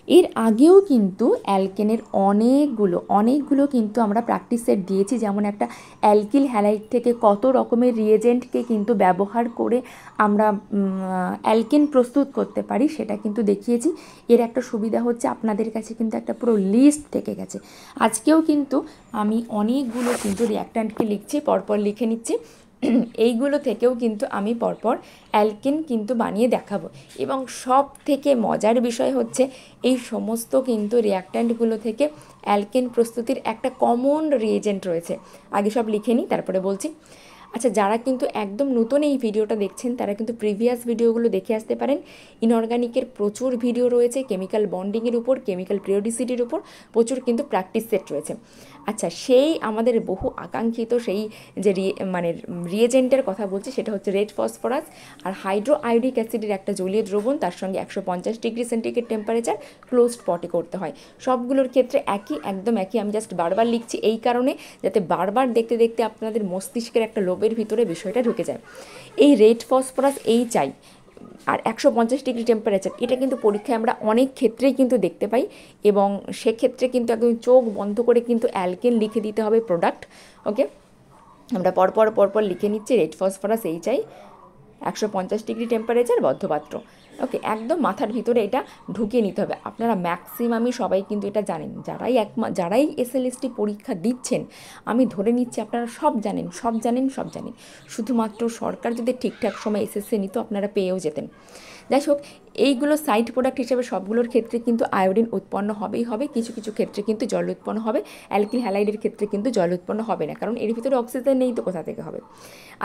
এর আগেও কিন্তু অ্যালকেনের অনেকগুলো কিন্তু আমরা প্র্যাকটিস সেট দিয়েছি, যেমন একটা অ্যালকিল হ্যালাইড থেকে কত রকমের রিয়েজেন্টকে কিন্তু ব্যবহার করে আমরা অ্যালকেন প্রস্তুত করতে পারি সেটা কিন্তু দেখিয়েছি। এর একটা সুবিধা হচ্ছে আপনাদের কাছে কিন্তু একটা পুরো লিস্ট থেকে গেছে। আজকেও কিন্তু আমি অনেকগুলো কিন্তু রিঅ্যাক্ট্যান্টকে লিখছি, পরপর লিখে নিচ্ছি। এইগুলো থেকেও কিন্তু আমি পরপর অ্যালকেন কিন্তু বানিয়ে দেখাবো। এবং সব থেকে মজার বিষয় হচ্ছে এই সমস্ত কিন্তু রিঅ্যাক্ট্যান্টগুলো থেকে অ্যালকেন প্রস্তুতির একটা কমন রিয়েজেন্ট রয়েছে। আগে সব লিখে নিই, তারপরে বলছি। আচ্ছা, যারা কিন্তু একদম নতুন এই ভিডিওটা দেখছেন তারা কিন্তু প্রিভিয়াস ভিডিওগুলো দেখে আসতে পারেন। ইনঅর্গানিকের প্রচুর ভিডিও রয়েছে কেমিক্যাল বন্ডিংয়ের উপর, কেমিক্যাল পিরিয়ডিসিটির উপর প্রচুর কিন্তু প্র্যাকটিস সেট রয়েছে। আচ্ছা, সেই আমাদের বহু আকাঙ্ক্ষিত সেই যে রিয়েজেন্টের কথা বলছি সেটা হচ্ছে রেড ফসফরাস আর হাইড্রো আয়োডিক অ্যাসিডের একটা জলীয় দ্রবণ, তার সঙ্গে 150 ডিগ্রি সেন্টিগ্রেড টেম্পারেচার ক্লোজড পটে করতে হয়। সবগুলোর ক্ষেত্রে একদম একই। আমি জাস্ট বারবার লিখছি এই কারণে যাতে বারবার দেখতে দেখতে আপনাদের মস্তিষ্কের একটা লোবের ভিতরে বিষয়টা ঢুকে যায়। এই রেড ফসফরাস এই চাই আর 150 ডিগ্রি টেম্পারেচার, এটা কিন্তু পরীক্ষায় আমরা অনেক ক্ষেত্রেই কিন্তু দেখতে পাই। এবং সেক্ষেত্রে কিন্তু একদম চোখ বন্ধ করে কিন্তু অ্যালকেন লিখে দিতে হবে প্রোডাক্ট। ওকে, আমরা পরপর লিখে নিচ্ছি। রেড ফসফরাস এই চাই, 150 ডিগ্রি টেম্পারেচার, বদ্ধপাত্র। ওকে, একদম মাথার ভিতরে এটা ঢুকিয়ে নিতে হবে। আপনারা ম্যাক্সিমামই সবাই কিন্তু এটা জানেন, যারাই এসএলএসটি পরীক্ষা দিচ্ছেন আমি ধরে নিচ্ছি আপনারা সব জানেন। শুধুমাত্র সরকার যদি ঠিকঠাক সময় এসএসসি নিত আপনারা পেয়েও যেতেন। যাই হোক, এইগুলো সাইড প্রোডাক্ট হিসেবে সবগুলোর ক্ষেত্রে কিন্তু আয়োডিন উৎপন্ন হবেই হবে, কিছু কিছু ক্ষেত্রে কিন্তু জল উৎপন্ন হবে। অ্যালকিল হ্যালাইডের ক্ষেত্রে কিন্তু জল উৎপন্ন হবে না, কারণ এর ভিতরে অক্সিজেন নেই, তো কোথা থেকে হবে।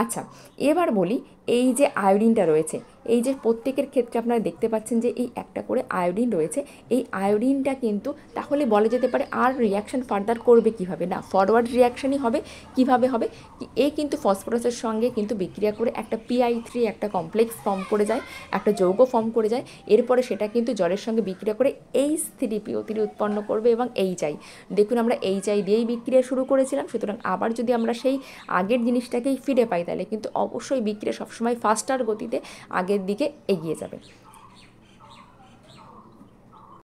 আচ্ছা, এবার বলি, এই যে আয়োডিনটা রয়েছে, এই যে প্রত্যেকের ক্ষেত্রে আপনারা দেখতে পাচ্ছেন যে এই একটা করে আয়োডিন রয়েছে। এই আয়োডিনটা কিন্তু তাহলে বলা যেতে পারে আর রিয়াকশান ফার্দার করবে কিভাবে, না ফরওয়ার্ড রিয়াকশানই হবে। কিভাবে হবে, কিন্তু ফসফরাসের সঙ্গে কিন্তু বিক্রিয়া করে একটা PI3 একটা কমপ্লেক্স ফর্ম করে যায়, একটা যৌগ ফর্ম করে যায়। এরপরে সেটা কিন্তু জলের সঙ্গে বিক্রিয়া করে H3PO3 উৎপন্ন করবে এবং HI। দেখুন, আমরা HI দিয়েই বিক্রিয়া শুরু করেছিলাম, সুতরাং আবার যদি আমরা সেই আগের জিনিসটাকেই ফিরে পাই তাহলে কিন্তু অবশ্যই বিক্রিয়া সবসময় ফাস্টার গতিতে আগের দিকে এগিয়ে যাবে।